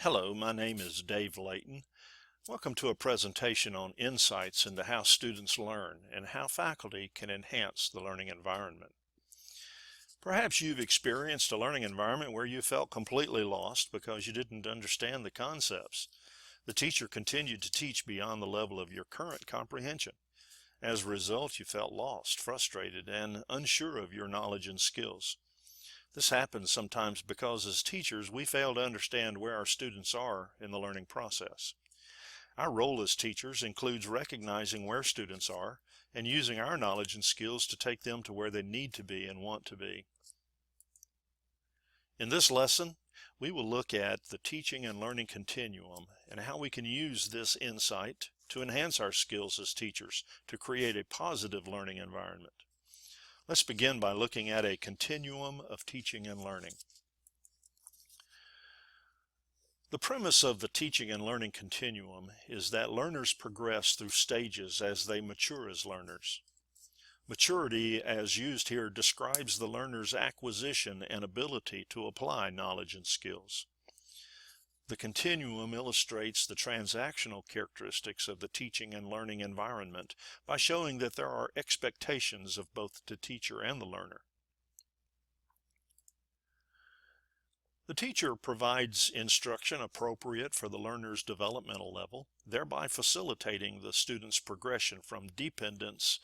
Hello, my name is Dave Layton. Welcome to a presentation on insights into how students learn and how faculty can enhance the learning environment. Perhaps you've experienced a learning environment where you felt completely lost because you didn't understand the concepts. The teacher continued to teach beyond the level of your current comprehension. As a result, you felt lost, frustrated, and unsure of your knowledge and skills. This happens sometimes because as teachers, we fail to understand where our students are in the learning process. Our role as teachers includes recognizing where students are and using our knowledge and skills to take them to where they need to be and want to be. In this lesson, we will look at the teaching and learning continuum and how we can use this insight to enhance our skills as teachers to create a positive learning environment. Let's begin by looking at a continuum of teaching and learning. The premise of the teaching and learning continuum is that learners progress through stages as they mature as learners. Maturity, as used here, describes the learner's acquisition and ability to apply knowledge and skills. The continuum illustrates the transactional characteristics of the teaching and learning environment by showing that there are expectations of both the teacher and the learner. The teacher provides instruction appropriate for the learner's developmental level, thereby facilitating the student's progression from dependence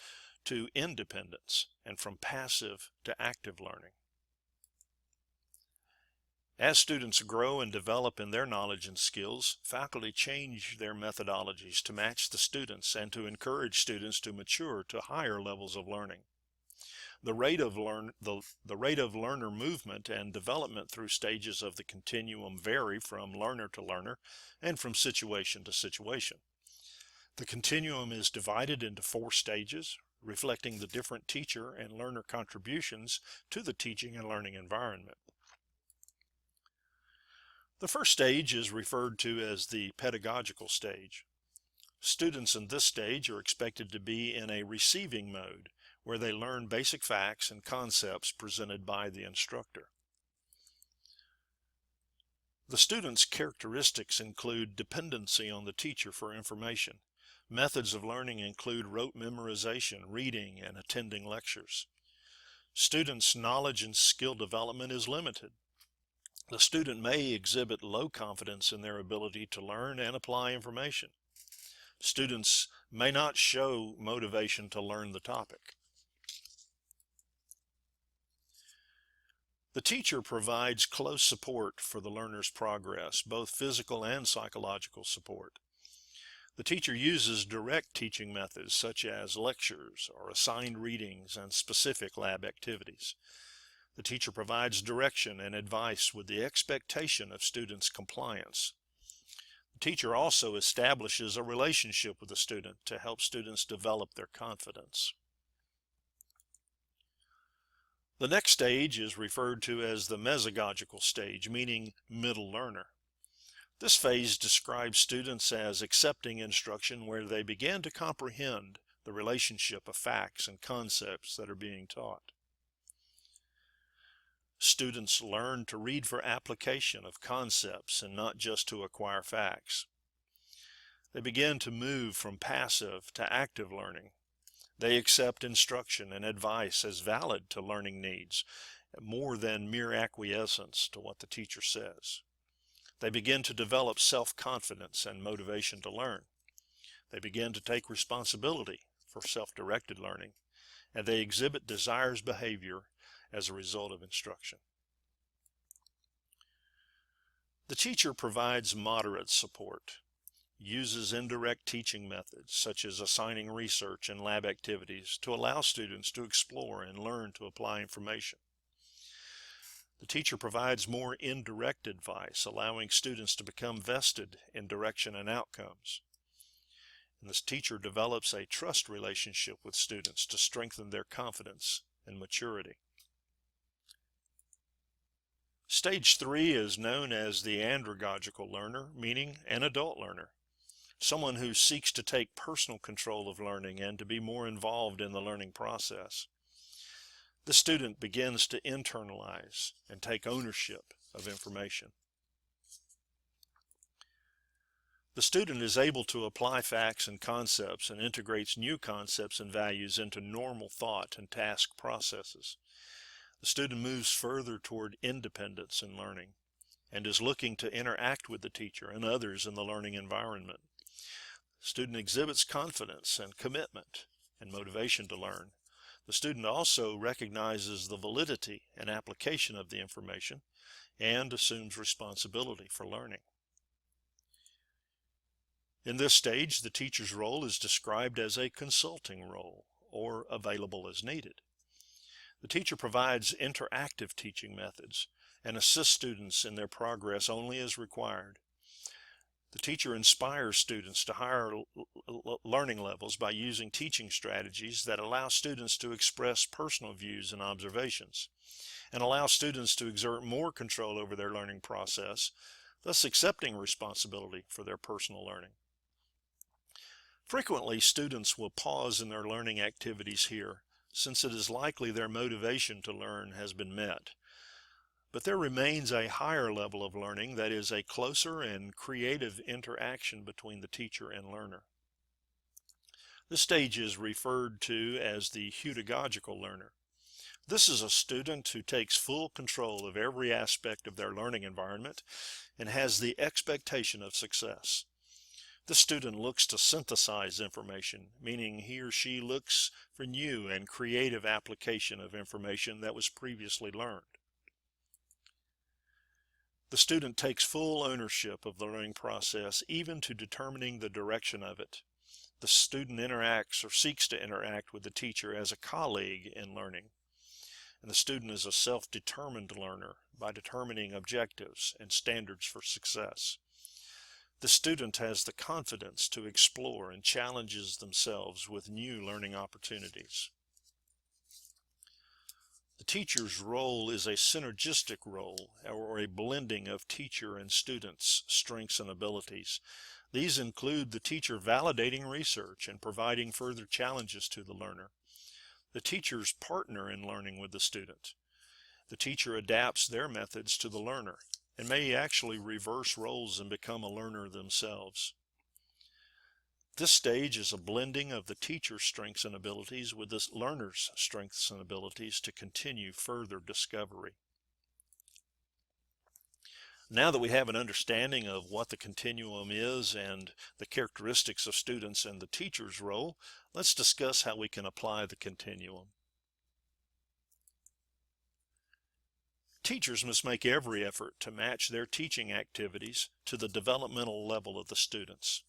to independence and from passive to active learning. As students grow and develop in their knowledge and skills, faculty change their methodologies to match the students and to encourage students to mature to higher levels of learning. The rate of learner movement and development through stages of the continuum vary from learner to learner and from situation to situation. The continuum is divided into 4 stages, reflecting the different teacher and learner contributions to the teaching and learning environment. The first stage is referred to as the pedagogical stage. Students in this stage are expected to be in a receiving mode, where they learn basic facts and concepts presented by the instructor. The student's characteristics include dependency on the teacher for information. Methods of learning include rote memorization, reading, and attending lectures. Students' knowledge and skill development is limited. The student may exhibit low confidence in their ability to learn and apply information. Students may not show motivation to learn the topic. The teacher provides close support for the learner's progress, both physical and psychological support. The teacher uses direct teaching methods such as lectures or assigned readings and specific lab activities. The teacher provides direction and advice with the expectation of students' compliance. The teacher also establishes a relationship with the student to help students develop their confidence. The next stage is referred to as the mesogogical stage, meaning middle learner. This phase describes students as accepting instruction where they begin to comprehend the relationship of facts and concepts that are being taught. Students learn to read for application of concepts and not just to acquire facts. They begin to move from passive to active learning. They accept instruction and advice as valid to learning needs, more than mere acquiescence to what the teacher says. They begin to develop self-confidence and motivation to learn. They begin to take responsibility for self-directed learning, and they exhibit desires behavior as a result of instruction. The teacher provides moderate support, uses indirect teaching methods such as assigning research and lab activities to allow students to explore and learn to apply information. The teacher provides more indirect advice, allowing students to become vested in direction and outcomes. And this teacher develops a trust relationship with students to strengthen their confidence and maturity. Stage 3 is known as the andragogical learner, meaning an adult learner, someone who seeks to take personal control of learning and to be more involved in the learning process. The student begins to internalize and take ownership of information. The student is able to apply facts and concepts and integrates new concepts and values into normal thought and task processes. The student moves further toward independence in learning and is looking to interact with the teacher and others in the learning environment. The student exhibits confidence and commitment and motivation to learn. The student also recognizes the validity and application of the information and assumes responsibility for learning. In this stage, the teacher's role is described as a consulting role or available as needed. The teacher provides interactive teaching methods and assists students in their progress only as required. The teacher inspires students to higher learning levels by using teaching strategies that allow students to express personal views and observations, and allow students to exert more control over their learning process, thus accepting responsibility for their personal learning. Frequently, students will pause in their learning activities here, since it is likely their motivation to learn has been met. But there remains a higher level of learning that is a closer and creative interaction between the teacher and learner. This stage is referred to as the hudagogical learner. This is a student who takes full control of every aspect of their learning environment and has the expectation of success. The student looks to synthesize information, meaning he or she looks for new and creative application of information that was previously learned. The student takes full ownership of the learning process, even to determining the direction of it. The student interacts or seeks to interact with the teacher as a colleague in learning. And the student is a self-determined learner by determining objectives and standards for success. The student has the confidence to explore and challenges themselves with new learning opportunities. The teacher's role is a synergistic role, or a blending of teacher and students' strengths and abilities. These include the teacher validating research and providing further challenges to the learner. The teacher's partner in learning with the student. The teacher adapts their methods to the learner and may actually reverse roles and become a learner themselves. This stage is a blending of the teacher's strengths and abilities with the learner's strengths and abilities to continue further discovery. Now that we have an understanding of what the continuum is and the characteristics of students and the teacher's role, let's discuss how we can apply the continuum. Teachers must make every effort to match their teaching activities to the developmental level of the students.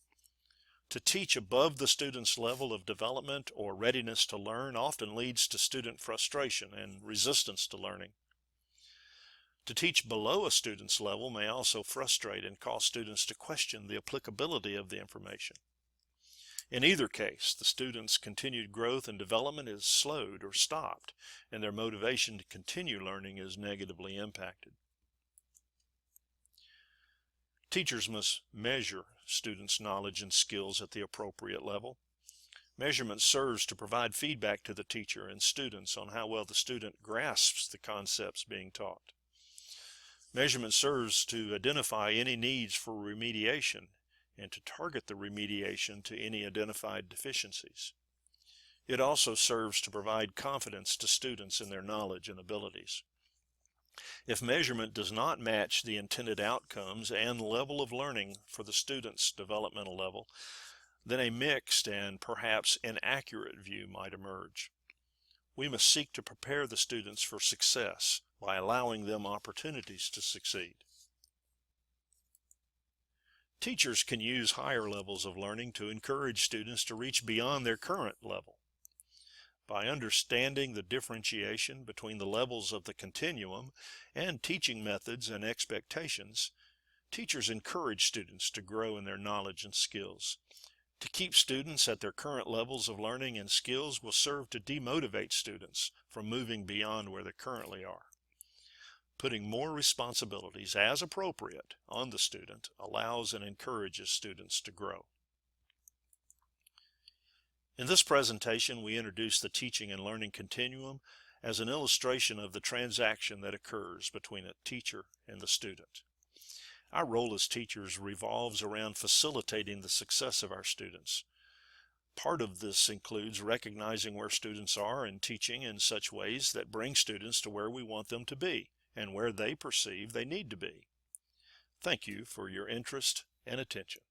To teach above the student's level of development or readiness to learn often leads to student frustration and resistance to learning. To teach below a student's level may also frustrate and cause students to question the applicability of the information. In either case, the student's continued growth and development is slowed or stopped, and their motivation to continue learning is negatively impacted. Teachers must measure students' knowledge and skills at the appropriate level. Measurement serves to provide feedback to the teacher and students on how well the student grasps the concepts being taught. Measurement serves to identify any needs for remediation and to target the remediation to any identified deficiencies. It also serves to provide confidence to students in their knowledge and abilities. If measurement does not match the intended outcomes and level of learning for the student's developmental level, then a mixed and perhaps inaccurate view might emerge. We must seek to prepare the students for success by allowing them opportunities to succeed. Teachers can use higher levels of learning to encourage students to reach beyond their current level. By understanding the differentiation between the levels of the continuum and teaching methods and expectations, teachers encourage students to grow in their knowledge and skills. To keep students at their current levels of learning and skills will serve to demotivate students from moving beyond where they currently are. Putting more responsibilities, as appropriate, on the student allows and encourages students to grow. In this presentation, we introduce the teaching and learning continuum as an illustration of the transaction that occurs between a teacher and the student. Our role as teachers revolves around facilitating the success of our students. Part of this includes recognizing where students are and teaching in such ways that bring students to where we want them to be and where they perceive they need to be. Thank you for your interest and attention.